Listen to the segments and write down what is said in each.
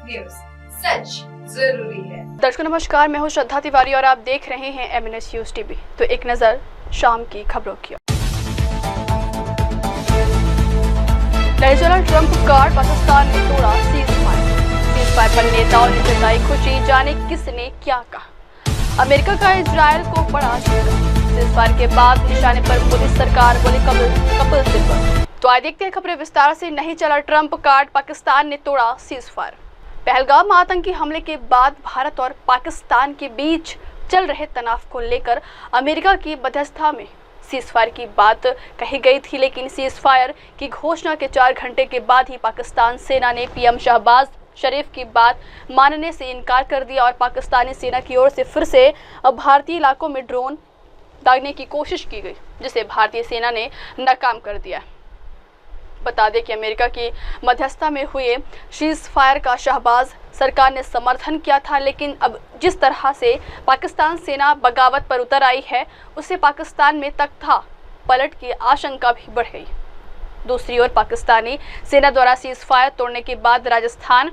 News, सच जरूरी है। दर्शकों नमस्कार, मैं हूं श्रद्धा तिवारी और आप देख रहे हैं MNS न्यूज टीवी। तो एक नजर शाम की खबरों की। डोनाल्ड ट्रंप कार्ड पाकिस्तान ने तोड़ा सीज़फायर पर नेताओं ने जताई खुशी, जाने किसने क्या कहा। अमेरिका का इजराइल को बड़ा झटका, सीज़फायर के बाद निशाने पर मोदी सरकार, बोले कपिल सिब्बल। तो आइए देखते हैं खबरें विस्तार से। नहीं चला ट्रंप कार्ड, पाकिस्तान ने तोड़ा सीज़फायर। पहलगाम आतंकी हमले के बाद भारत और पाकिस्तान के बीच चल रहे तनाव को लेकर अमेरिका की मध्यस्थता में सीज़फायर की बात कही गई थी, लेकिन सीज़फायर की घोषणा के 4 घंटे के बाद ही पाकिस्तान सेना ने पीएम शहबाज शरीफ की बात मानने से इनकार कर दिया और पाकिस्तानी सेना की ओर से फिर से भारतीय इलाकों में ड्रोन दागने की कोशिश की गई, जिसे भारतीय सेना ने नाकाम कर दिया। बता दें कि अमेरिका की मध्यस्थता में हुए सीज़फायर का शहबाज सरकार ने समर्थन किया था, लेकिन अब जिस तरह से पाकिस्तान सेना बगावत पर उतर आई है, उससे पाकिस्तान में तख्ता पलट की आशंका भी बढ़ गई। दूसरी ओर पाकिस्तानी सेना द्वारा सीज़फायर तोड़ने के बाद राजस्थान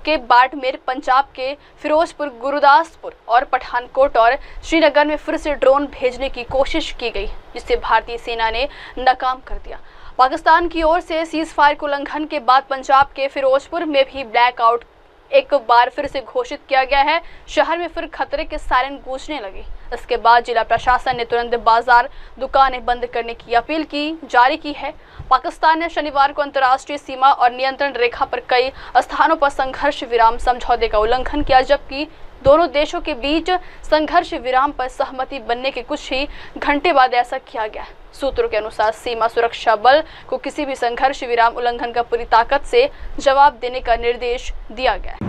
के बाड़मेर, पंजाब के फिरोजपुर, गुरुदासपुर और पठानकोट और श्रीनगर में फिर से ड्रोन भेजने की कोशिश की गई, जिसे भारतीय सेना ने नाकाम कर दिया। पाकिस्तान की ओर से सीज़फायर के उल्लंघन के बाद पंजाब के फिरोजपुर में भी ब्लैकआउट एक बार फिर से घोषित किया गया है। शहर में फिर खतरे के सायरन गूंजने लगे। इसके बाद जिला प्रशासन ने तुरंत बाजार, दुकानें बंद करने की अपील जारी की है। पाकिस्तान ने शनिवार को अंतर्राष्ट्रीय सीमा और नियंत्रण रेखा पर कई स्थानों पर संघर्ष विराम समझौते का उल्लंघन किया, जबकि दोनों देशों के बीच संघर्ष विराम पर सहमति बनने के कुछ ही घंटे बाद ऐसा किया गया। सूत्रों के अनुसार सीमा सुरक्षा बल को किसी भी संघर्ष विराम उल्लंघन का पूरी ताकत से जवाब देने का निर्देश दिया गया है।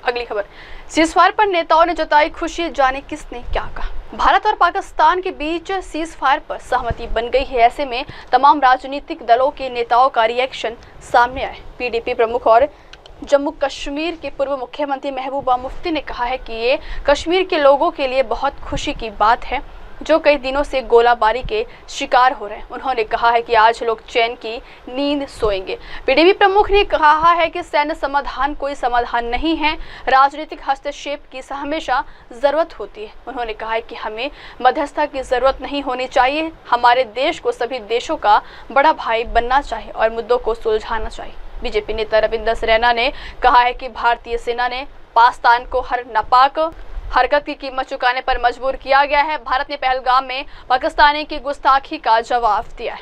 अगली खबर, सीज़फायर पर नेताओं ने जताई खुशी, जाने किसने क्या कहा। भारत और पाकिस्तान के बीच सीज़फायर पर सहमति बन गई है। ऐसे में तमाम राजनीतिक दलों के नेताओं का रिएक्शन सामने आए। PDP प्रमुख और जम्मू कश्मीर के पूर्व मुख्यमंत्री महबूबा मुफ्ती ने कहा है कि ये कश्मीर के लोगों के लिए बहुत खुशी की बात है, जो कई दिनों से गोलाबारी के शिकार हो रहे हैं। उन्होंने कहा है कि आज लोग चैन की नींद सोएंगे। PDP प्रमुख ने कहा है कि सैन्य समाधान कोई समाधान नहीं है, राजनीतिक हस्तक्षेप की हमेशा ज़रूरत होती है। उन्होंने कहा है कि हमें मध्यस्थता की ज़रूरत नहीं होनी चाहिए। हमारे देश को सभी देशों का बड़ा भाई बनना चाहिए और मुद्दों को सुलझाना चाहिए। BJP नेता रविंदर रैना ने कहा है कि भारतीय सेना ने पाकिस्तान को हर नापाक हरकत की कीमत चुकाने पर मजबूर किया गया है। भारत ने पहलगाम में पाकिस्तानी की गुस्ताखी का जवाब दिया है।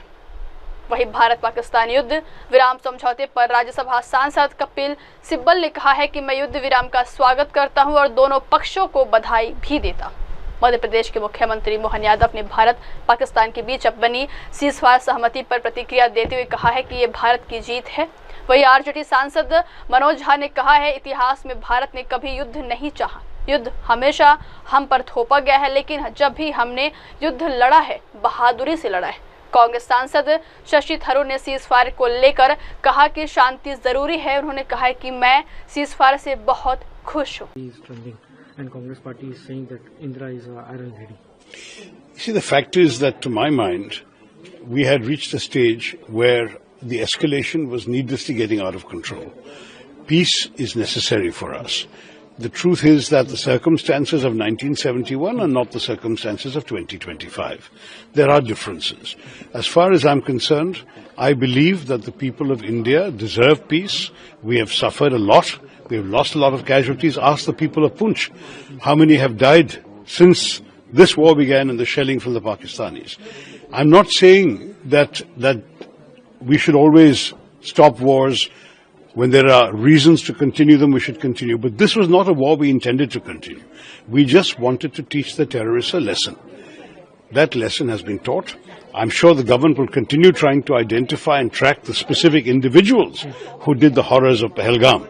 वहीं भारत पाकिस्तान युद्ध विराम समझौते पर राज्यसभा सांसद कपिल सिब्बल ने कहा है कि मैं युद्ध विराम का स्वागत करता हूं और दोनों पक्षों को बधाई भी देता हूं। मध्य प्रदेश के मुख्यमंत्री मोहन यादव ने भारत पाकिस्तान के बीच बनी सीज़फायर सहमति पर प्रतिक्रिया देते हुए कहा है कि ये भारत की जीत है। वहीं RJD सांसद मनोज झा ने कहा है, इतिहास में भारत ने कभी युद्ध नहीं चाहा, युद्ध हमेशा हम पर थोपा गया है, लेकिन जब भी हमने युद्ध लड़ा है, बहादुरी से लड़ा है। कांग्रेस सांसद शशि थरूर ने सीज़फायर को लेकर कहा कि शांति जरूरी है। उन्होंने कहा है कि मैं सीज़फायर से बहुत खुश हूँ। See, the fact is that to my mind, we had reached a stage where the escalation was needlessly getting out of control. Peace is necessary for us. The truth is that the circumstances of 1971 are not the circumstances of 2025. There are differences. As far as I'm concerned, I believe that the people of India deserve peace. We have suffered a lot. We have lost a lot of casualties. Ask the people of Poonch how many have died since this war began and the shelling from the Pakistanis. I'm not saying that we should always stop wars When there are reasons to continue them, we should continue. But this was not a war we intended to continue. We just wanted to teach the terrorists a lesson. That lesson has been taught. I'm sure the government will continue trying to identify and track the specific individuals who did the horrors of Pahalgam.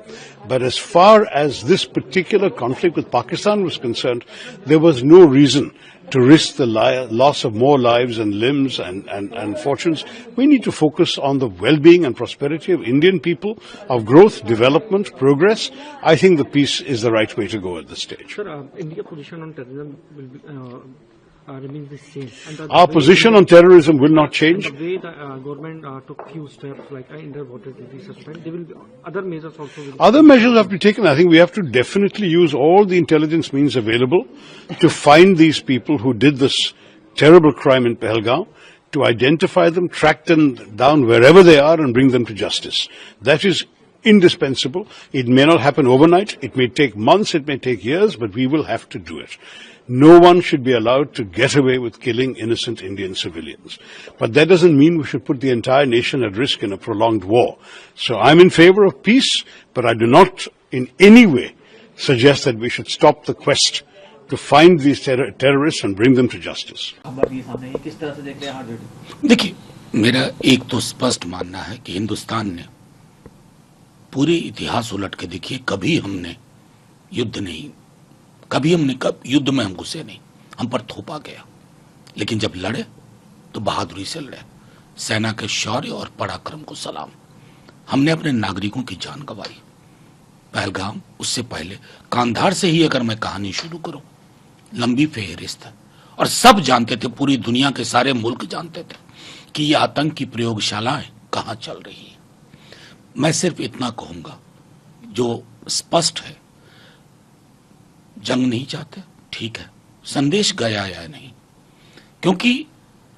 But as far as this particular conflict with Pakistan was concerned, there was no reason to risk the loss of more lives and limbs and fortunes. We need to focus on the well-being and prosperity of Indian people, of growth, development, progress. I think the peace is the right way to go at this stage. Sir, India's position on terrorism will be, remains the same. And Our position on terrorism will not change. The way the government took few steps like inter-border treaty suspend, there will be other measures also. Other measures have to be taken. I think we have to definitely use all the intelligence means available to find these people who did this terrible crime in Pahalgam, to identify them, track them down wherever they are and bring them to justice. That is indispensable. It may not happen overnight. It may take months, it may take years, but we will have to do it. No one should be allowed to get away with killing innocent Indian civilians. But that doesn't mean we should put the entire nation at risk in a prolonged war. So I'm in favor of peace, but I do not in any way suggest that we should stop the quest to find these terrorists and bring them to justice. देखिए, मेरा एक तो स्पष्ट मानना है कि हिंदुस्तान ने पूरे इतिहास उलट के देखिए, कभी हमने युद्ध नहीं, युद्ध में हम घुसे नहीं, हम पर थोपा गया, लेकिन जब लड़े तो बहादुरी से लड़े। सेना के शौर्य और पराक्रम को सलाम। हमने अपने नागरिकों की जान गंवाई। पहलगाम, उससे पहले कांधार से ही अगर मैं कहानी शुरू करूं, लंबी फेहरिस्त है और सब जानते थे, पूरी दुनिया के सारे मुल्क जानते थे कि ये आतंक की प्रयोगशालाएं कहां चल रही है। मैं सिर्फ इतना कहूंगा, जो स्पष्ट है, जंग नहीं चाहते, ठीक है, संदेश गया या नहीं, क्योंकि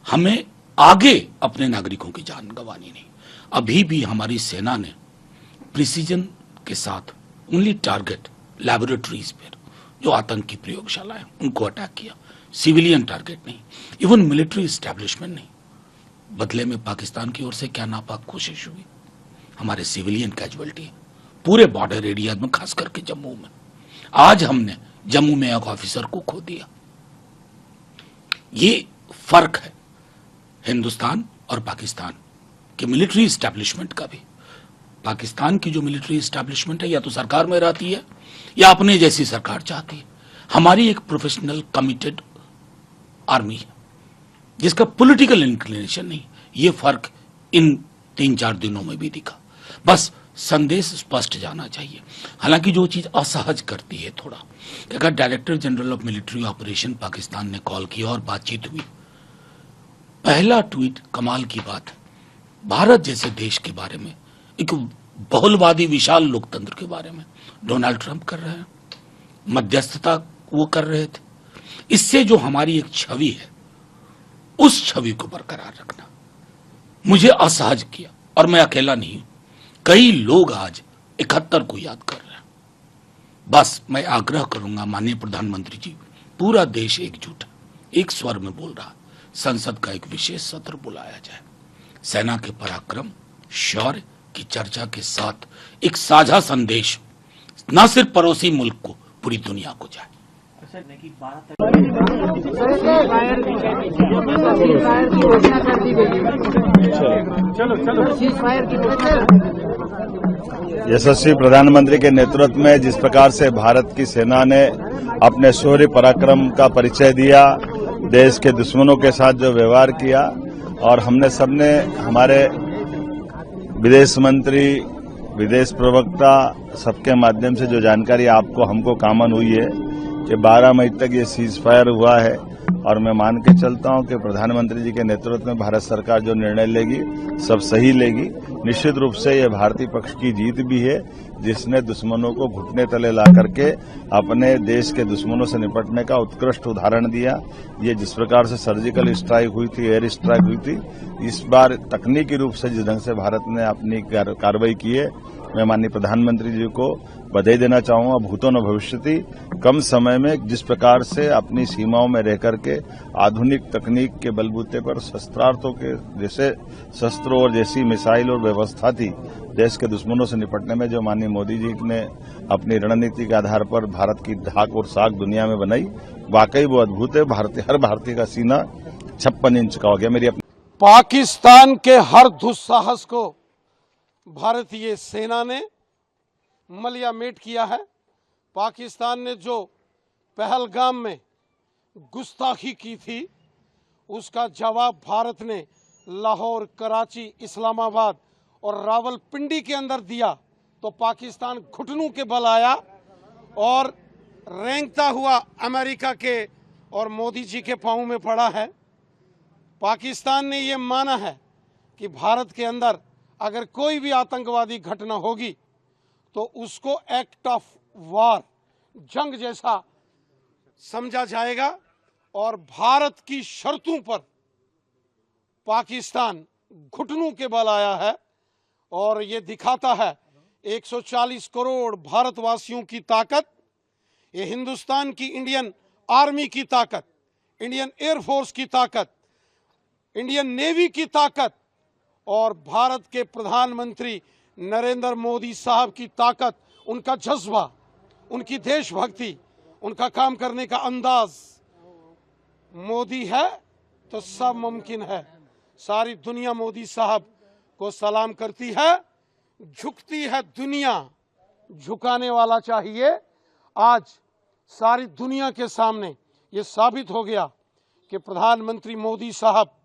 हमें आगे अपने नागरिकों की जान गंवानी नहीं। अभी भी हमारी सेना ने प्रिसीजन के साथ ओनली टारगेट लैबोरेटरीज पर, जो आतंक की प्रयोगशाला है, उनको अटैक किया, सिविलियन टारगेट नहीं, इवन मिलिट्री एस्टैब्लिशमेंट नहीं। बदले में पाकिस्तान की ओर से क्या नापाक कोशिश हुई, हमारे सिविलियन कैजुअलिटी पूरे बॉर्डर एरिया में, खास करके जम्मू में। आज हमने जम्मू में एक ऑफिसर को खो दिया। ये फर्क है हिंदुस्तान और पाकिस्तान के मिलिट्री एस्टैब्लिशमेंट का भी। पाकिस्तान की जो मिलिट्री एस्टैब्लिशमेंट है, या तो सरकार में रहती है या अपने जैसी सरकार चाहती है। हमारी एक प्रोफेशनल कमिटेड आर्मी है जिसका पॉलिटिकल इंक्लिनेशन नहीं। ये फर्क इन 3-4 दिनों में भी दिखा। बस संदेश स्पष्ट जाना चाहिए। हालांकि जो चीज असहज करती है थोड़ा, कि अगर director general of military operation Pakistan ने कॉल किया और बातचीत हुई, पहला ट्वीट कमाल की बात है, भारत जैसे देश के बारे में, एक बहुलवादी विशाल लोकतंत्र के बारे में डोनाल्ड ट्रंप कर रहे हैं, मध्यस्थता वो कर रहे थे। इससे जो हमारी एक छवि है, उस छवि को बरकरार रखना मुझे असहज किया। और मैं अकेला नहीं हूं, कई लोग आज 71 को याद कर रहे हैं। बस मैं आग्रह करूंगा, माननीय प्रधानमंत्री जी, पूरा देश एकजुट है, एक स्वर में बोल रहा, संसद का एक विशेष सत्र बुलाया जाए, सेना के पराक्रम, शौर्य की चर्चा के साथ एक साझा संदेश न सिर्फ पड़ोसी मुल्क को, पूरी दुनिया को जाए। यशस्वी प्रधानमंत्री के नेतृत्व में जिस प्रकार से भारत की सेना ने अपने शौर्य पराक्रम का परिचय दिया, देश के दुश्मनों के साथ जो व्यवहार किया, और हमने सबने, हमारे विदेश मंत्री, विदेश प्रवक्ता, सबके माध्यम से जो जानकारी आपको हमको कामन हुई है कि 12 मई तक ये सीज फायर हुआ है, और मैं मान के चलता हूं कि प्रधानमंत्री जी के नेतृत्व में भारत सरकार जो निर्णय लेगी सब सही लेगी। निश्चित रूप से ये भारतीय पक्ष की जीत भी है, जिसने दुश्मनों को घुटने तले ला करके अपने देश के दुश्मनों से निपटने का उत्कृष्ट उदाहरण दिया। ये जिस प्रकार से सर्जिकल स्ट्राइक हुई थी, एयर स्ट्राइक हुई थी, इस बार तकनीकी रूप से जिस ढंग से भारत ने अपनी कार्रवाई की है, मैं माननीय प्रधानमंत्री जी को बधाई देना चाहूंगा। भूतो न भविष्यति, कम समय में जिस प्रकार से अपनी सीमाओं में रह करके आधुनिक तकनीक के बलबूते पर शस्त्रार्थों के जैसे शस्त्रों और जैसी मिसाइल और व्यवस्था थी देश के दुश्मनों से निपटने में, जो माननीय मोदी जी ने अपनी रणनीति के आधार पर भारत की धाक और साख दुनिया में बनाई, वाकई वो अद्भुत है। हर भारतीय का सीना 56 इंच का हो गया। मेरी पाकिस्तान के हर दुस्साहस को भारतीय सेना ने मलियामेट किया है। पाकिस्तान ने जो पहलगाम में गुस्ताखी की थी, उसका जवाब भारत ने लाहौर, कराची, इस्लामाबाद और रावलपिंडी के अंदर दिया तो पाकिस्तान घुटनों के बल आया और रेंगता हुआ अमेरिका के और मोदी जी के पांव में पड़ा है। पाकिस्तान ने ये माना है कि भारत के अंदर अगर कोई भी आतंकवादी घटना होगी तो उसको एक्ट ऑफ वॉर, जंग जैसा समझा जाएगा और भारत की शर्तों पर पाकिस्तान घुटनों के बल आया है और ये दिखाता है 140 करोड़ भारतवासियों की ताकत, ये हिंदुस्तान की इंडियन आर्मी की ताकत, इंडियन एयरफोर्स की ताकत, इंडियन नेवी की ताकत और भारत के प्रधानमंत्री नरेंद्र मोदी साहब की ताकत, उनका जज्बा, उनकी देशभक्ति, उनका काम करने का अंदाज। मोदी है तो सब मुमकिन है। सारी दुनिया मोदी साहब को सलाम करती है, झुकती है दुनिया, झुकाने वाला चाहिए। आज सारी दुनिया के सामने ये साबित हो गया कि प्रधानमंत्री मोदी साहब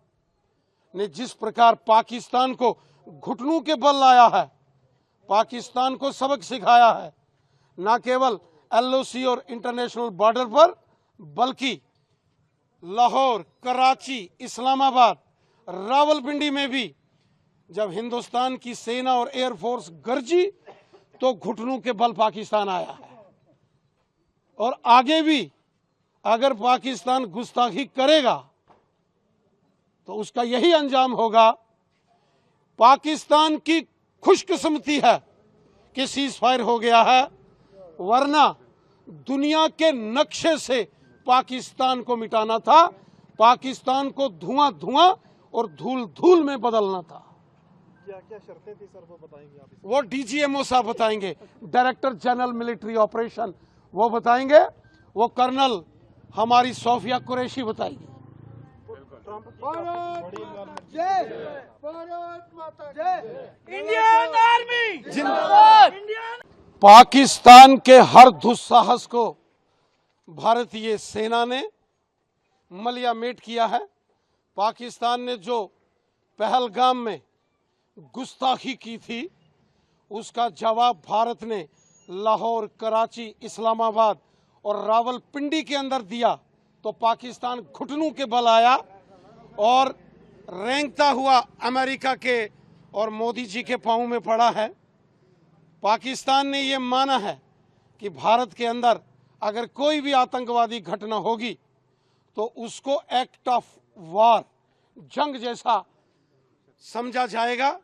ने जिस प्रकार पाकिस्तान को घुटनों के बल लाया है, पाकिस्तान को सबक सिखाया है, न केवल LOC और इंटरनेशनल बॉर्डर पर, बल्कि लाहौर, कराची, इस्लामाबाद, रावलपिंडी में भी जब हिंदुस्तान की सेना और एयरफोर्स गरजी तो घुटनों के बल पाकिस्तान आया है। और आगे भी अगर पाकिस्तान गुस्ताखी करेगा तो उसका यही अंजाम होगा। पाकिस्तान की खुशकिस्मती है कि सीज फायर हो गया है, वरना दुनिया के नक्शे से पाकिस्तान को मिटाना था, पाकिस्तान को धुआं धुआं और धूल धूल में बदलना था। क्या शर्तें थी सर, वो बताएंगे आप? वो DGMO साहब बताएंगे, डायरेक्टर जनरल मिलिट्री ऑपरेशन वो बताएंगे, वो कर्नल हमारी सोफिया कुरैशी बताएगी। इंडियन आर्मी जिंदाबाद। पाकिस्तान के हर दुस्साहस को भारतीय सेना ने मलियामेट किया है। पाकिस्तान ने जो पहलगाम में गुस्ताखी की थी, उसका जवाब भारत ने लाहौर, कराची, इस्लामाबाद और रावलपिंडी के अंदर दिया तो पाकिस्तान घुटनों के बल आया और रेंगता हुआ अमेरिका के और मोदी जी के पांव में पड़ा है। पाकिस्तान ने ये माना है कि भारत के अंदर अगर कोई भी आतंकवादी घटना होगी तो उसको एक्ट ऑफ वॉर, जंग जैसा समझा जाएगा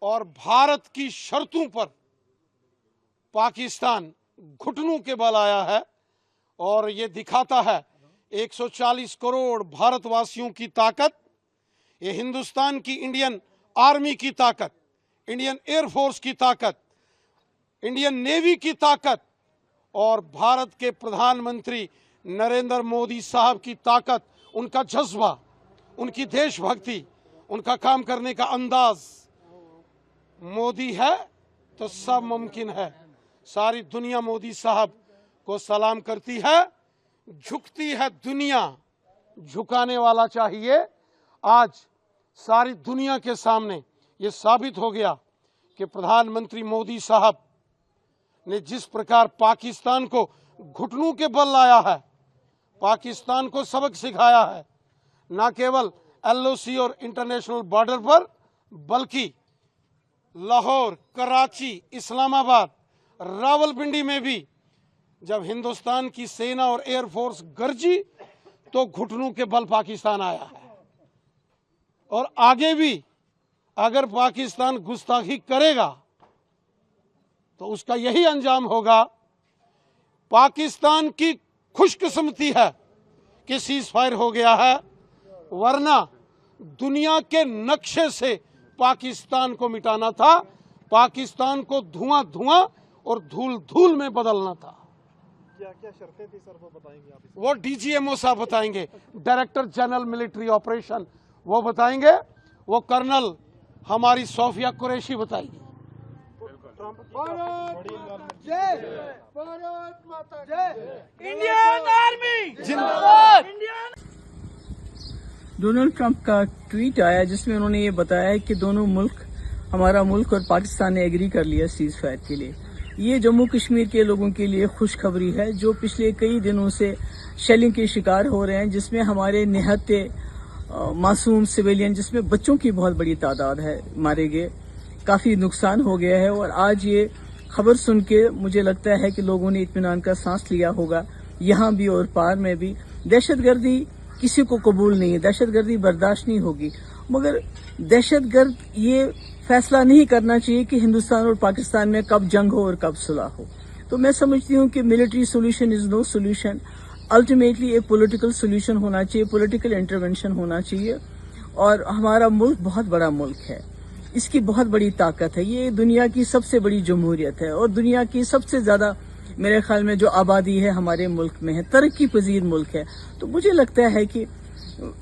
और भारत की शर्तों पर पाकिस्तान घुटनों के बल आया है और ये दिखाता है 140 करोड़ भारतवासियों की ताकत, ये हिंदुस्तान की इंडियन आर्मी की ताकत, इंडियन एयरफोर्स की ताकत, इंडियन नेवी की ताकत और भारत के प्रधानमंत्री नरेंद्र मोदी साहब की ताकत, उनका जज्बा, उनकी देशभक्ति, उनका काम करने का अंदाज। मोदी है तो सब मुमकिन है। सारी दुनिया मोदी साहब को सलाम करती है, झुकती है दुनिया, झुकाने वाला चाहिए। आज सारी दुनिया के सामने ये साबित हो गया कि प्रधानमंत्री मोदी साहब ने जिस प्रकार पाकिस्तान को घुटनों के बल लाया है, पाकिस्तान को सबक सिखाया है, न केवल LOC और इंटरनेशनल बॉर्डर पर, बल्कि लाहौर, कराची, इस्लामाबाद, रावलपिंडी में भी जब हिंदुस्तान की सेना और एयरफोर्स गरजी तो घुटनों के बल पाकिस्तान आया है। और आगे भी अगर पाकिस्तान गुस्ताखी करेगा तो उसका यही अंजाम होगा। पाकिस्तान की खुशकिस्मती है कि सीज फायर हो गया है, वरना दुनिया के नक्शे से पाकिस्तान को मिटाना था, पाकिस्तान को धुआं धुआं और धूल धूल में बदलना था। क्या क्या शर्तें थी सर, वो बताएंगे आप? वो डीजीएमओ साहब बताएंगे, डायरेक्टर जनरल मिलिट्री ऑपरेशन वो बताएंगे, वो कर्नल हमारी सोफिया कुरैशी बताएगी। इंडियन आर्मी जिंदाबाद। डोनाल्ड ट्रंप का ट्वीट आया जिसमें उन्होंने ये बताया कि दोनों मुल्क, हमारा मुल्क और पाकिस्तान ने एग्री कर लिया सीज फायर के लिए। ये जम्मू कश्मीर के लोगों के लिए खुशखबरी है जो पिछले कई दिनों से शेलिंग के शिकार हो रहे हैं, जिसमें हमारे निहत्ते मासूम सिविलियन, जिसमें बच्चों की बहुत बड़ी तादाद है, मारे गए, काफी नुकसान हो गया है। और आज ये खबर सुन के मुझे लगता है कि लोगों ने इत्मीनान का सांस लिया होगा, यहाँ भी और पार में भी। दहशतगर्दी किसी को कबूल नहीं है, दहशतगर्दी बर्दाश्त नहीं होगी, मगर दहशतगर्द ये फैसला नहीं करना चाहिए कि हिंदुस्तान और पाकिस्तान में कब जंग हो और कब सुलह हो। तो मैं समझती हूँ कि military solution is no solution, ultimately एक पॉलिटिकल सोल्यूशन होना चाहिए, पॉलिटिकल इंटरवेंशन होना चाहिए। और हमारा मुल्क बहुत बड़ा मुल्क है, इसकी बहुत बड़ी ताकत है, ये दुनिया की सबसे बड़ी जमहूरियत है और दुनिया की सबसे ज्यादा मेरे ख्याल में जो आबादी है हमारे मुल्क में है, तरक्की पजीर मुल्क है। तो मुझे लगता है कि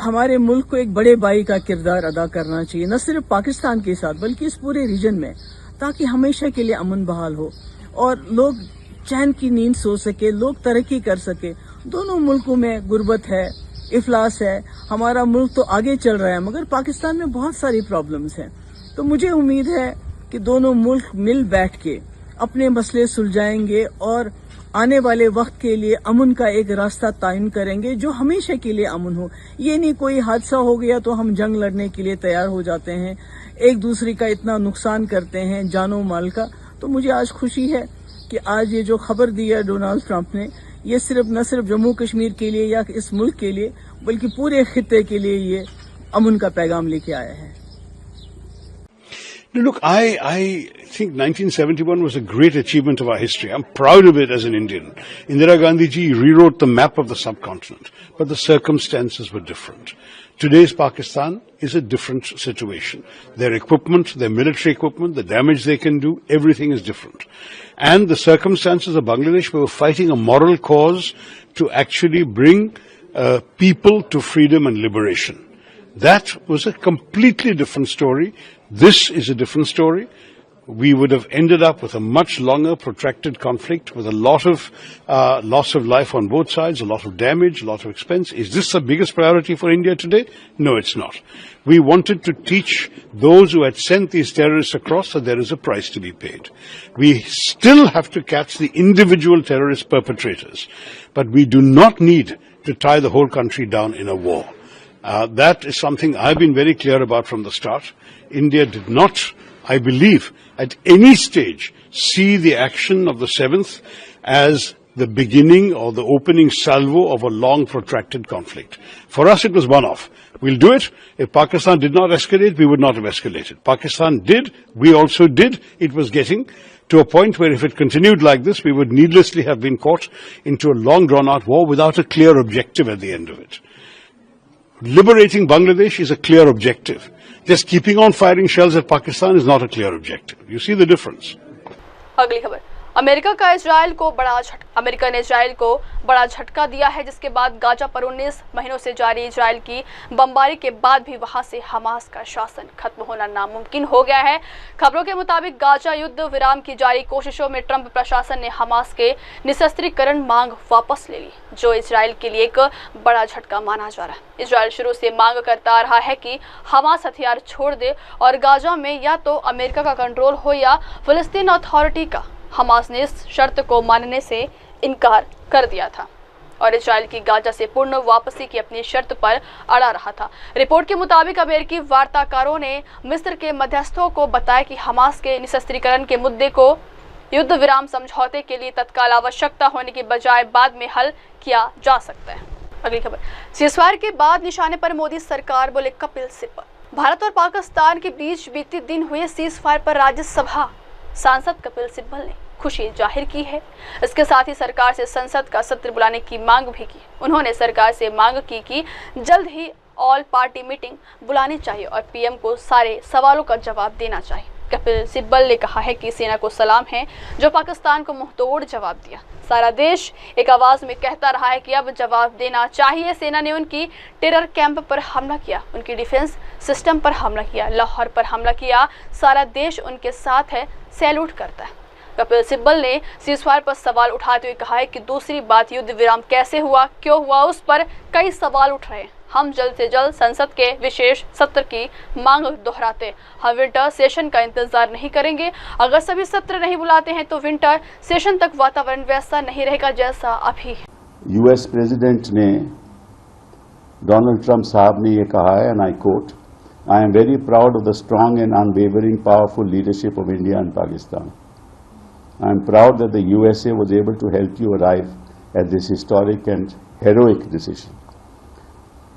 हमारे मुल्क को एक बड़े भाई का किरदार अदा करना चाहिए, न सिर्फ पाकिस्तान के साथ बल्कि इस पूरे रीजन में, ताकि हमेशा के लिए अमन बहाल हो और लोग चैन की नींद सो सके, लोग तरक्की कर सके। दोनों मुल्कों में गुर्बत है, इफलास है, हमारा मुल्क तो आगे चल रहा है मगर पाकिस्तान में बहुत सारी प्रॉब्लम्स हैं। तो मुझे उम्मीद है कि दोनों मुल्क मिल बैठ के अपने मसले सुलझाएंगे और आने वाले वक्त के लिए अमन का एक रास्ता तयन करेंगे जो हमेशा के लिए अमन हो। ये नहीं कोई हादसा हो गया तो हम जंग लड़ने के लिए तैयार हो जाते हैं, एक दूसरे का इतना नुकसान करते हैं जानो माल का। तो मुझे आज खुशी है कि आज ये जो खबर दी है डोनाल्ड ट्रंप ने, ये न सिर्फ जम्मू कश्मीर के लिए या इस मुल्क के लिए बल्कि पूरे खित्ते के लिए ये अमन का पैगाम लेके आया है। Look, I think 1971 was a great achievement of our history. I'm proud of it as an Indian. Indira Gandhi ji rewrote the map of the subcontinent, but the circumstances were different. Today's Pakistan is a different situation. Their equipment, their military equipment, the damage they can do, everything is different. And the circumstances of Bangladesh, we were fighting a moral cause to actually bring people to freedom and liberation. That was a completely different story. This is a different story. We would have ended up with a much longer, protracted conflict with a lot of loss of life on both sides, a lot of damage, a lot of expense. Is this the biggest priority for India today? No, it's not. We wanted to teach those who had sent these terrorists across that there is a price to be paid. We still have to catch the individual terrorist perpetrators, but we do not need to tie the whole country down in a war. That is something I've been very clear about from the start. India did not, I believe, at any stage see the action of the 7th as the beginning or the opening salvo of a long protracted conflict. For us it was one-off. We'll do it. If Pakistan did not escalate, we would not have escalated. Pakistan did, we also did. It was getting to a point where if it continued like this, we would needlessly have been caught into a long drawn-out war without a clear objective at the end of it. Liberating Bangladesh is a clear objective. Just keeping on firing shells at Pakistan is not a clear objective. You see the difference. अगली खबर, America ने Israel को बड़ा झटका दिया है, जिसके बाद गाजा पर 19 महीनों से जारी इजराइल की बमबारी के बाद भी वहां से हमास का शासन खत्म होना नामुमकिन हो गया है। खबरों के मुताबिक गाजा युद्ध विराम की जारी कोशिशों में ट्रंप प्रशासन ने हमास के निशस्त्रीकरण मांग वापस ले ली, जो इजराइल के लिए एक बड़ा झटका माना जा रहा है। इजराइल शुरू से मांग करता रहा है कि हमास हथियार छोड़ दे और गाजा में या तो अमेरिका का कंट्रोल हो या फिलिस्तीन अथॉरिटी का। हमास ने इस शर्त को मानने से इनकार कर दिया था और इजराइल की गाजा से पूर्ण वापसी की अपनी शर्त पर अड़ा रहा था। रिपोर्ट के मुताबिक अमेरिकी वार्ताकारों ने मिस्र के मध्यस्थों को बताया कि हमास के निशस्त्रीकरण के मुद्दे को युद्ध विराम समझौते के लिए तत्काल आवश्यकता होने के बजाय बाद में हल किया जा सकता है। अगली खबर, सीज़फायर के बाद निशाने पर मोदी सरकार, बोले कपिल सिब्बल। भारत और पाकिस्तान के बीच बीते दिन हुए सीज़फायर पर राज्यसभा सांसद कपिल सिब्बल ने खुशी जाहिर की है। इसके साथ ही सरकार से संसद का सत्र बुलाने की मांग भी की। उन्होंने सरकार से मांग की कि जल्द ही ऑल पार्टी मीटिंग बुलानी चाहिए और पीएम को सारे सवालों का जवाब देना चाहिए। कपिल सिब्बल ने कहा है कि सेना को सलाम है जो पाकिस्तान को मुंहतोड़ जवाब दिया। सारा देश एक आवाज में कहता रहा है कि अब जवाब देना चाहिए। सेना ने उनकी टेरर कैंप पर हमला किया, उनकी डिफेंस सिस्टम पर हमला किया, लाहौर पर हमला किया। सारा देश उनके साथ है, सैल्यूट करता है। कपिल सिब्बल ने सीज़फायर पर सवाल उठाते हुए कहा है कि दूसरी बात युद्ध विराम कैसे हुआ, क्यों हुआ, उस पर कई सवाल उठ रहे हैं। हम जल्द से जल्द संसद के विशेष सत्र की मांग दोहराते। हम विंटर सेशन का इंतजार नहीं करेंगे। अगर सभी सत्र नहीं बुलाते हैं तो विंटर सेशन तक वातावरण वैसा नहीं रहेगा जैसा अभी है। यूएस प्रेसिडेंट ने, डोनाल्ड ट्रंप साहब ने ये कहा है, and I quote, I am very proud of the strong and unwavering powerful leadership of India and Pakistan. I am proud that the USA was able to help you arrive at this historic and heroic decision.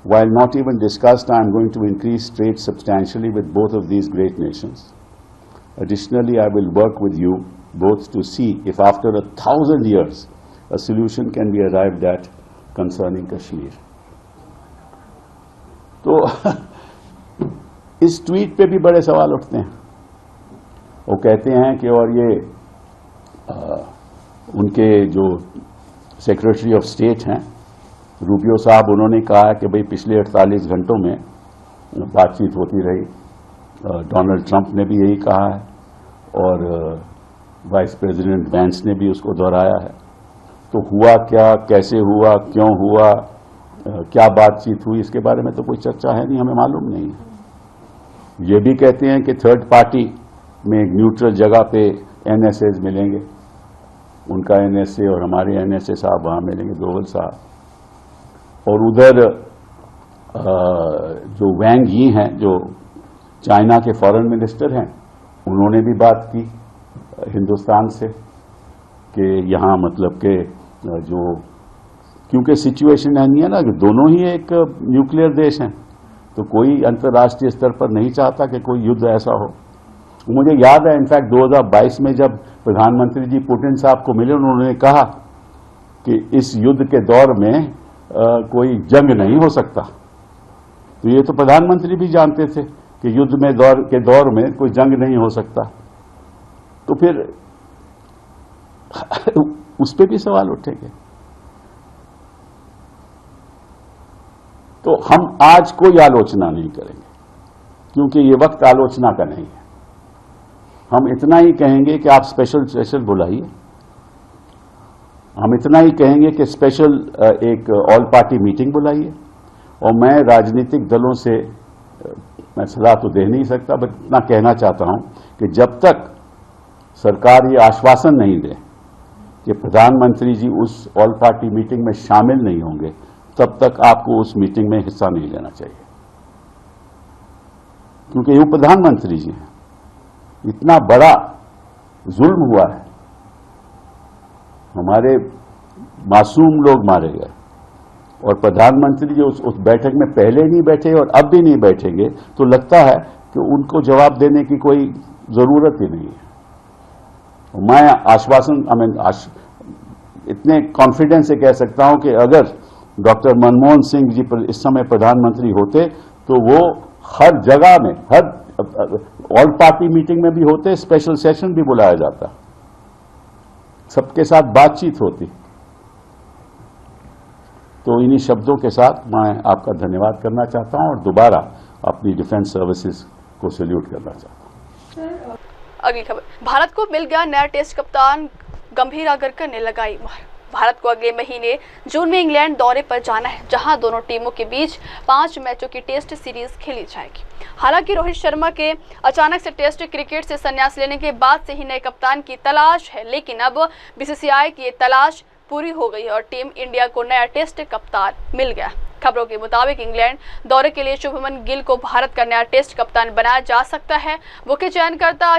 While not even discussed, I am going to increase trade substantially with both of these great nations. Additionally, I will work with you both to see if after 1,000 years a solution can be arrived at concerning Kashmir. तो इस tweet पे भी बड़े सवाल उठते हैं। वो कहते हैं कि और ये उनके जो सेक्रेटरी ऑफ स्टेट हैं रूबियो साहब, उन्होंने कहा है कि भाई पिछले 48 घंटों में बातचीत होती रही। डोनाल्ड ट्रंप ने भी यही कहा है और वाइस प्रेसिडेंट वैंस ने भी उसको दोहराया है। तो हुआ क्या, कैसे हुआ, क्यों हुआ, क्या बातचीत हुई, इसके बारे में तो कोई चर्चा है नहीं, हमें मालूम नहीं है। ये भी कहते हैं कि थर्ड पार्टी में एक न्यूट्रल जगह पे एनएसएस मिलेंगे, उनका एनएसए और हमारे एनएसए साहब वहां मिलेंगे, दोवल साहब। और उधर जो वैंग यी हैं, जो चाइना के फॉरेन मिनिस्टर हैं, उन्होंने भी बात की हिंदुस्तान से कि यहाँ मतलब के जो, क्योंकि सिचुएशन नहीं है ना कि दोनों ही एक न्यूक्लियर देश हैं, तो कोई अंतर्राष्ट्रीय स्तर पर नहीं चाहता कि कोई युद्ध ऐसा हो। मुझे याद है इनफैक्ट 2022 में जब प्रधानमंत्री जी पुतिन साहब को मिले, उन्होंने कहा कि इस युद्ध के दौर में कोई जंग नहीं हो सकता। तो ये तो प्रधानमंत्री भी जानते थे कि युद्ध में के दौर में कोई जंग नहीं हो सकता। तो फिर उस पर भी सवाल उठेंगे। तो हम आज कोई आलोचना नहीं करेंगे क्योंकि ये वक्त आलोचना का नहीं है। हम इतना ही कहेंगे कि आप स्पेशल सेशन बुलाइए। हम इतना ही कहेंगे कि स्पेशल एक ऑल पार्टी मीटिंग बुलाइए। और मैं राजनीतिक दलों से मैं सलाह तो दे नहीं सकता, बट इतना कहना चाहता हूं कि जब तक सरकार ये आश्वासन नहीं दे कि प्रधानमंत्री जी उस ऑल पार्टी मीटिंग में शामिल नहीं होंगे, तब तक आपको उस मीटिंग में हिस्सा नहीं लेना चाहिए। क्योंकि ये प्रधानमंत्री जी हैं, इतना बड़ा जुल्म हुआ है, हमारे मासूम लोग मारे गए, और प्रधानमंत्री जो उस बैठक में पहले नहीं बैठे और अब भी नहीं बैठेंगे, तो लगता है कि उनको जवाब देने की कोई जरूरत ही नहीं है। मैं आश्वासन इतने कॉन्फिडेंस से कह सकता हूं कि अगर डॉक्टर मनमोहन सिंह जी इस समय प्रधानमंत्री होते तो वो हर जगह में, हर ऑल पार्टी मीटिंग में भी होते, स्पेशल सेशन भी बुलाया जाता, सबके साथ बातचीत होती। तो इन्हीं शब्दों के साथ मैं आपका धन्यवाद करना चाहता हूं और दोबारा अपनी डिफेंस सर्विसेज को सैल्यूट करना चाहता हूं। अगली खबर, भारत को मिल गया नया टेस्ट कप्तान, गंभीर अग्रकर ने लगाई मुहर। भारत को अगले महीने जून में इंग्लैंड दौरे पर जाना है, जहां दोनों टीमों के बीच 5 मैचों की टेस्ट सीरीज खेली जाएगी। हालांकि रोहित शर्मा के अचानक से टेस्ट क्रिकेट से संन्यास लेने के बाद से ही नए कप्तान की तलाश है, लेकिन अब बीसीसीआई की तलाश पूरी हो गई और टीम इंडिया को नया टेस्ट कप्तान मिल गया। खबरों के मुताबिक इंग्लैंड दौरे के लिए शुभमन गिल को भारत का नया टेस्ट कप्तान बनाया जा सकता है। मुख्य चयनकर्ता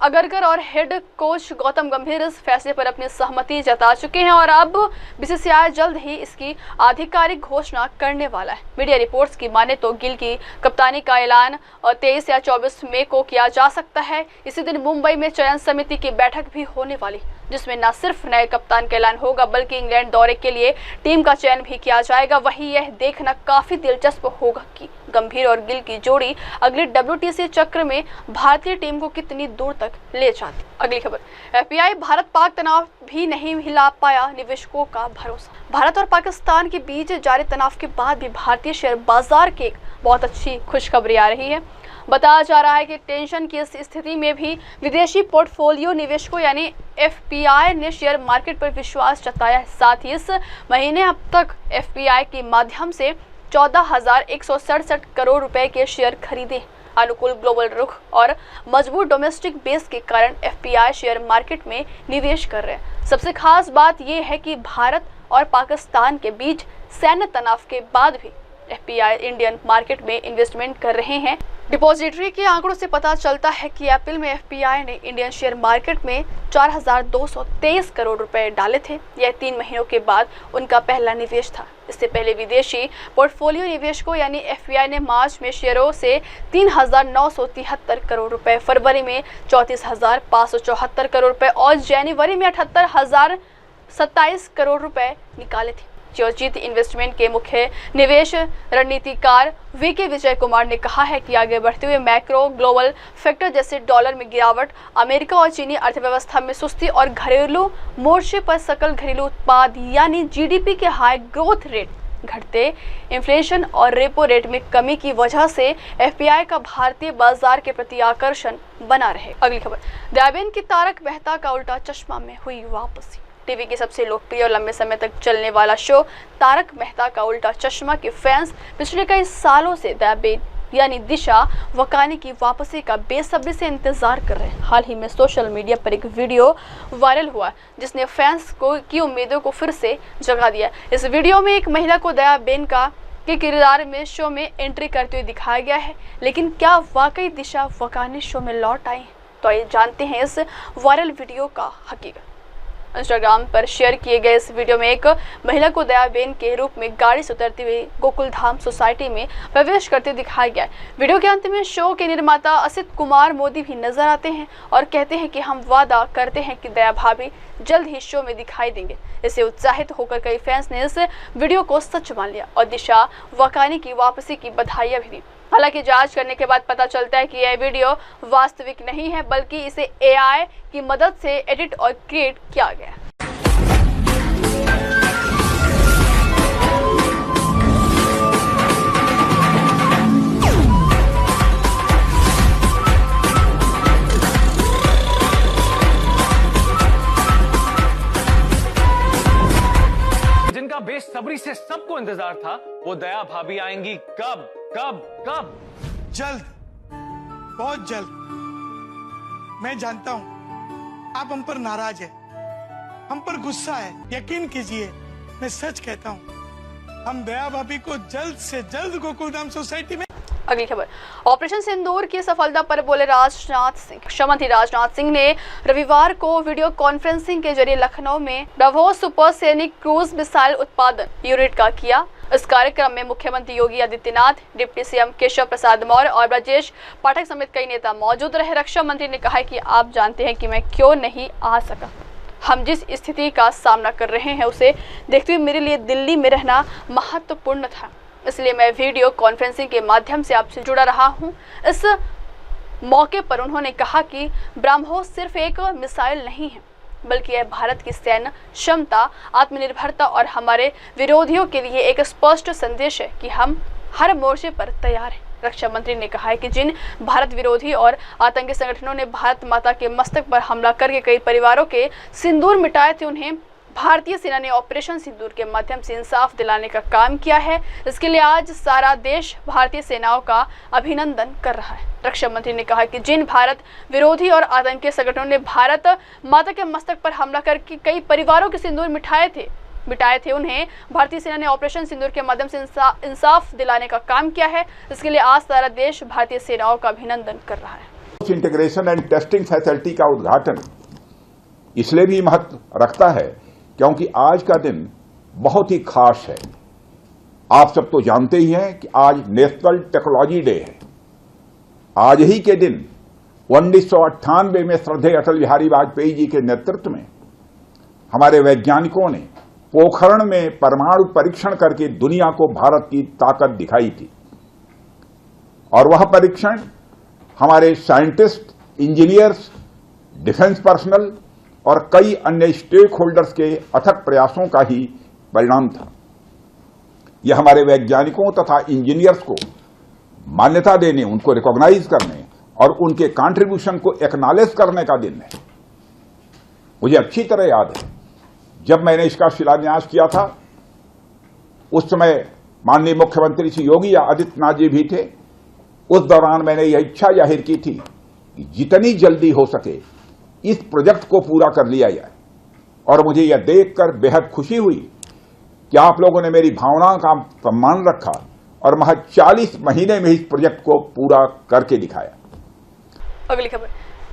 अगरकर और हेड कोच गौतम गंभीर इस फैसले पर अपनी सहमति जता चुके हैं और अब बीसीसीआई जल्द ही इसकी आधिकारिक घोषणा करने वाला है। मीडिया रिपोर्ट्स की माने तो गिल की कप्तानी का ऐलान 23 या 24 मई को किया जा सकता है। इसी दिन मुंबई में चयन समिति की बैठक भी होने वाली, जिसमें न सिर्फ नए कप्तान का ऐलान होगा बल्कि इंग्लैंड दौरे के लिए टीम का चयन भी किया जाएगा। वहीं यह देखना काफी दिलचस्प होगा कि गंभीर और गिल की जोड़ी अगले WTC चक्र में भारतीय टीम को कितनी दूर तक ले जाती। अगली खबर, FPI भारत पाक तनाव भी नहीं हिला पाया निवेशकों का भरोसा। भारत और पाकिस्तान के बीच जारी तनाव के बाद भी भारतीय शेयर बाजार की एक बहुत अच्छी खुशखबरी आ रही है। बताया जा रहा है कि टेंशन की इस स्थिति में भी विदेशी पोर्टफोलियो निवेशकों यानी FPI ने शेयर मार्केट पर विश्वास जताया है। साथ ही इस महीने अब तक FPI के माध्यम से 14,167 करोड़ रुपए के शेयर खरीदे। अनुकूल ग्लोबल रुख और मजबूत डोमेस्टिक बेस के कारण FPI शेयर मार्केट में निवेश कर रहे हैं। सबसे खास बात यह है कि भारत और पाकिस्तान के बीच सैन्य तनाव के बाद भी FPI इंडियन मार्केट में इन्वेस्टमेंट कर रहे हैं। डिपॉजिटरी के आंकड़ों से पता चलता है कि अप्रैल में FPI ने इंडियन शेयर मार्केट में 4,223 करोड़ रुपए डाले थे। यह 3 महीनों के बाद उनका पहला निवेश था। इससे पहले विदेशी पोर्टफोलियो निवेशकों यानी FPI ने मार्च में शेयरों से 3,973 करोड़ रुपए, फरवरी में 34,574 करोड़ रुपए और जनवरी में 78,027 करोड़ रुपए निकाले थे। जियोजीत इन्वेस्टमेंट के मुख्य निवेश रणनीतिकार VK विजय कुमार ने कहा है कि आगे बढ़ते हुए मैक्रो ग्लोबल फैक्टर जैसे डॉलर में गिरावट, अमेरिका और चीनी अर्थव्यवस्था में सुस्ती और घरेलू मोर्चे पर सकल घरेलू उत्पाद यानी GDP के हाई ग्रोथ रेट, घटते इन्फ्लेशन और रेपो रेट में कमी की वजह से FPI का भारतीय बाजार के प्रति आकर्षण बना रहे। अगली खबर, दयाबेन की तारक मेहता का उल्टा चश्मा में हुई वापसी। टीवी की सबसे लोकप्रिय और लंबे समय तक चलने वाला शो तारक मेहता का उल्टा चश्मा के फैंस पिछले कई सालों से दयाबेन यानी दिशा वकानी की वापसी का बेसब्री से इंतजार कर रहे हैं। हाल ही में सोशल मीडिया पर एक वीडियो वायरल हुआ जिसने फैंस की उम्मीदों को फिर से जगा दिया। इस वीडियो में एक महिला को दयाबेन के किरदार में शो में एंट्री करते हुए दिखाया गया है, लेकिन क्या वाकई दिशा वकानी शो में लौट आई? तो आइए जानते हैं इस वायरल वीडियो का हकीकत। इंस्टाग्राम पर शेयर किए गए इस वीडियो में एक महिला को दयाबेन के रूप में गाड़ी से उतरते हुए गोकुलधाम सोसाइटी में प्रवेश करते दिखाया गया है। वीडियो के अंत में शो के निर्माता असित कुमार मोदी भी नजर आते हैं और कहते हैं कि हम वादा करते हैं कि दया भाभी जल्द ही शो में दिखाई देंगे। इससे उत्साहित होकर कई फैंस ने इस वीडियो को सच मान लिया और दिशा वकानी की वापसी की बधाइयां भी दी। हालांकि जांच करने के बाद पता चलता है कि यह वीडियो वास्तविक नहीं है, बल्कि इसे AI की मदद से एडिट और क्रिएट किया गया। जिनका बेसब्री से सबको इंतजार था, वो दया भाभी आएंगी कब कब कब? जल्द, बहुत जल्द। मैं जानता हूं आप हम पर नाराज है, हम पर गुस्सा है। यकीन कीजिए, मैं सच कहता हूं, हम दया भाभी को जल्द से जल्द गोकुलधाम सोसाइटी में। अगली खबर, ऑपरेशन सिंदूर की सफलता पर बोले राजनाथ सिंह। रक्षा मंत्री राजनाथ सिंह ने रविवार को वीडियो कॉन्फ्रेंसिंग के जरिए लखनऊ में ब्रह्मोस सुपरसोनिक क्रूज मिसाइल उत्पादन यूनिट का किया। इस कार्यक्रम में मुख्यमंत्री योगी आदित्यनाथ, डिप्टी CM केशव प्रसाद मौर्य और ब्रजेश पाठक समेत कई नेता मौजूद रहे। रक्षा मंत्री ने कहा कि आप जानते हैं कि मैं क्यों नहीं आ सका। हम जिस स्थिति का सामना कर रहे हैं उसे देखते हुए मेरे लिए दिल्ली में रहना महत्वपूर्ण था, इसलिए मैं वीडियो कॉन्फ्रेंसिंग के माध्यम से आपसे जुड़ा रहा हूं। इस मौके पर उन्होंने कहा कि ब्रह्मोस सिर्फ एक मिसाइल नहीं है, बल्कि यह भारत की सैन्य क्षमता, आत्मनिर्भरता और हमारे विरोधियों के लिए एक स्पष्ट संदेश है कि हम हर मोर्चे पर तैयार हैं। रक्षा मंत्री ने कहा है कि जिन भारत विरोधी और आतंकी संगठनों ने भारत माता के मस्तक पर हमला करके कई परिवारों के सिंदूर मिटाए थे, उन्हें भारतीय सेना ने ऑपरेशन सिंदूर के माध्यम से इंसाफ दिलाने का काम किया है। इसके लिए आज सारा देश भारतीय सेनाओं का अभिनंदन कर रहा है। रक्षा मंत्री ने कहा कि जिन भारत विरोधी और आतंकी संगठनों ने भारत माता के मस्तक पर हमला करके कई परिवारों के सिंदूर मिटाए थे, उन्हें भारतीय सेना ने ऑपरेशन सिंदूर के माध्यम से इंसाफ दिलाने का काम किया है। इसके लिए आज सारा देश भारतीय सेनाओं का अभिनंदन कर रहा है। इंटीग्रेशन एंड टेस्टिंग फैसिलिटी का उद्घाटन इसलिए भी महत्व रखता है क्योंकि आज का दिन बहुत ही खास है। आप सब तो जानते ही हैं कि आज नेशनल टेक्नोलॉजी डे है। आज ही के दिन 1998 में श्रद्धेय अटल बिहारी वाजपेयी जी के नेतृत्व में हमारे वैज्ञानिकों ने पोखरण में परमाणु परीक्षण करके दुनिया को भारत की ताकत दिखाई थी। और वह परीक्षण हमारे साइंटिस्ट, इंजीनियर्स, डिफेंस पर्सनल और कई अन्य स्टेक होल्डर्स के अथक प्रयासों का ही परिणाम था। यह हमारे वैज्ञानिकों तथा इंजीनियर्स को मान्यता देने, उनको रिकॉग्नाइज करने और उनके कंट्रीब्यूशन को एक्नॉलेज करने का दिन है। मुझे अच्छी तरह याद है जब मैंने इसका शिलान्यास किया था, उस समय माननीय मुख्यमंत्री श्री योगी आदित्यनाथ जी भी थे। उस दौरान मैंने यह इच्छा जाहिर की थी कि जितनी जल्दी हो सके इस प्रोजेक्ट को पूरा कर लिया जाए। और मुझे यह देखकर बेहद खुशी हुई कि आप लोगों ने मेरी भावनाओं का सम्मान रखा और महज 40 महीने में इस प्रोजेक्ट को पूरा करके दिखाया। अगली खबर,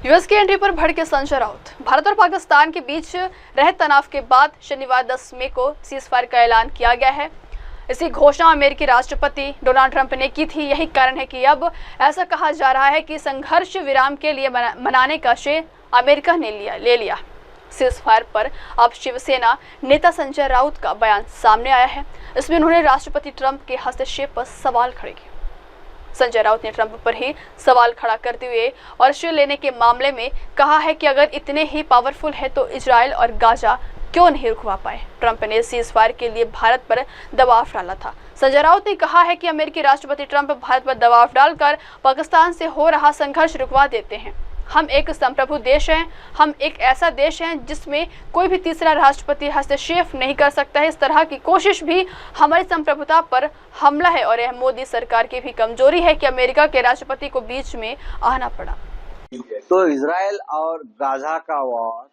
यूएस की एंट्री पर भड़के संजय राउत। भारत और पाकिस्तान के बीच रहे तनाव के बाद शनिवार 10 मई को सीजफायर का ऐलान किया गया है। इसी घोषणा अमेरिकी राष्ट्रपति डोनाल्ड ट्रंप ने की थी। यही कारण है कि अब ऐसा कहा जा रहा है कि संघर्ष विराम के लिए मनाने का श्रेय अमेरिका ने ले लिया। सीजफायर पर अब शिवसेना नेता संजय राउत का बयान सामने आया है। इसमें उन्होंने राष्ट्रपति ट्रंप के हस्तक्षेप पर सवाल खड़े किए। संजय राउत ने ट्रंप पर ही सवाल खड़ा करते हुए और श्रेय लेने के मामले में कहा है कि अगर इतने ही पावरफुल है तो इजराइल और गाजा क्यों नहीं रुकवा पाए। ट्रंप ने सीजफायर के लिए भारत पर दबाव डाला था। संजय राउत ने कहा है कि अमेरिकी राष्ट्रपति ट्रंप भारत पर दबाव डालकर पाकिस्तान से हो रहा संघर्ष रुकवा देते हैं। हम एक संप्रभु देश हैं। हम एक ऐसा देश हैं जिसमें कोई भी तीसरा राष्ट्रपति हस्तक्षेप नहीं कर सकता है। इस तरह की कोशिश भी हमारी संप्रभुता पर हमला है और यह मोदी सरकार की भी कमजोरी है कि अमेरिका के राष्ट्रपति को बीच में आना पड़ा। तो इजराइल और गाजा का वॉर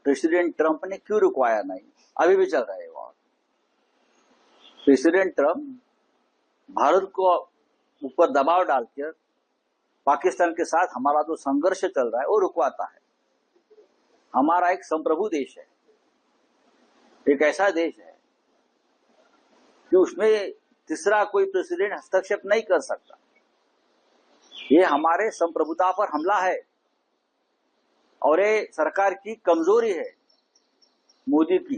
प्रेसिडेंट ट्रंप ने क्यों रुकवाया नहीं? अभी भी चल रहा है वॉर। प्रेसिडेंट ट्रंप भारत को ऊपर दबाव डालकर पाकिस्तान के साथ हमारा जो संघर्ष चल रहा है वो रुकवाता है। हमारा एक संप्रभु देश है, एक ऐसा देश है कि उसमें तीसरा कोई प्रेसिडेंट हस्तक्षेप नहीं कर सकता। ये हमारे संप्रभुता पर हमला है और ये सरकार की कमजोरी है मोदी की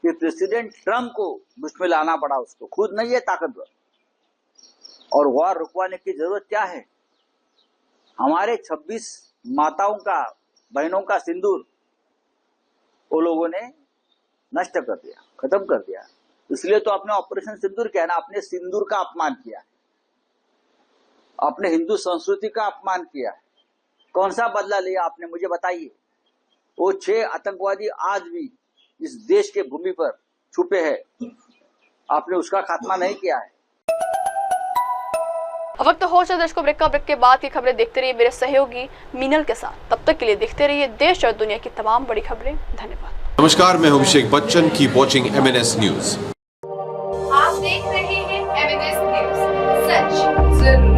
कि प्रेसिडेंट ट्रंप को बीच में लाना पड़ा। उसको खुद नहीं है ताकतवर और वॉर रुकवाने की जरूरत क्या है? हमारे 26 माताओं का, बहनों का सिंदूर वो लोगों ने नष्ट कर दिया, खत्म कर दिया। इसलिए तो आपने ऑपरेशन सिंदूर किया ना, आपने सिंदूर का अपमान किया, आपने हिंदू संस्कृति का अपमान किया। कौन सा बदला लिया आपने, मुझे बताइए। वो 6 आतंकवादी आज भी इस देश के भूमि पर छुपे हैं, आपने उसका खात्मा नहीं किया है। अब वक्त हो चला दर्शकों ब्रेक का। ब्रेक के बाद की खबरें देखते रहिए मेरे सहयोगी मीनल के साथ। तब तक के लिए देखते रहिए देश और दुनिया की तमाम बड़ी खबरें। धन्यवाद। नमस्कार, मैं हूं Abhishek Bachchan. Keep watching MNS news. आप देख रहे हैं MNS न्यूज, सच जरूर।